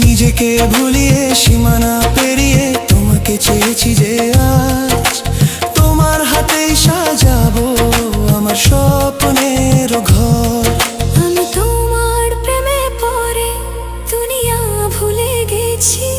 নিজেকে ভুলিয়ে সীমানা পেরিয়ে তোমাকে চেয়েছি যে আজ তোমার হাতেই সাজাবো আমার স্বপ্নের ঘর। আমি তোমার প্রেমে পড়ে দুনিয়া ভুলে গেছি।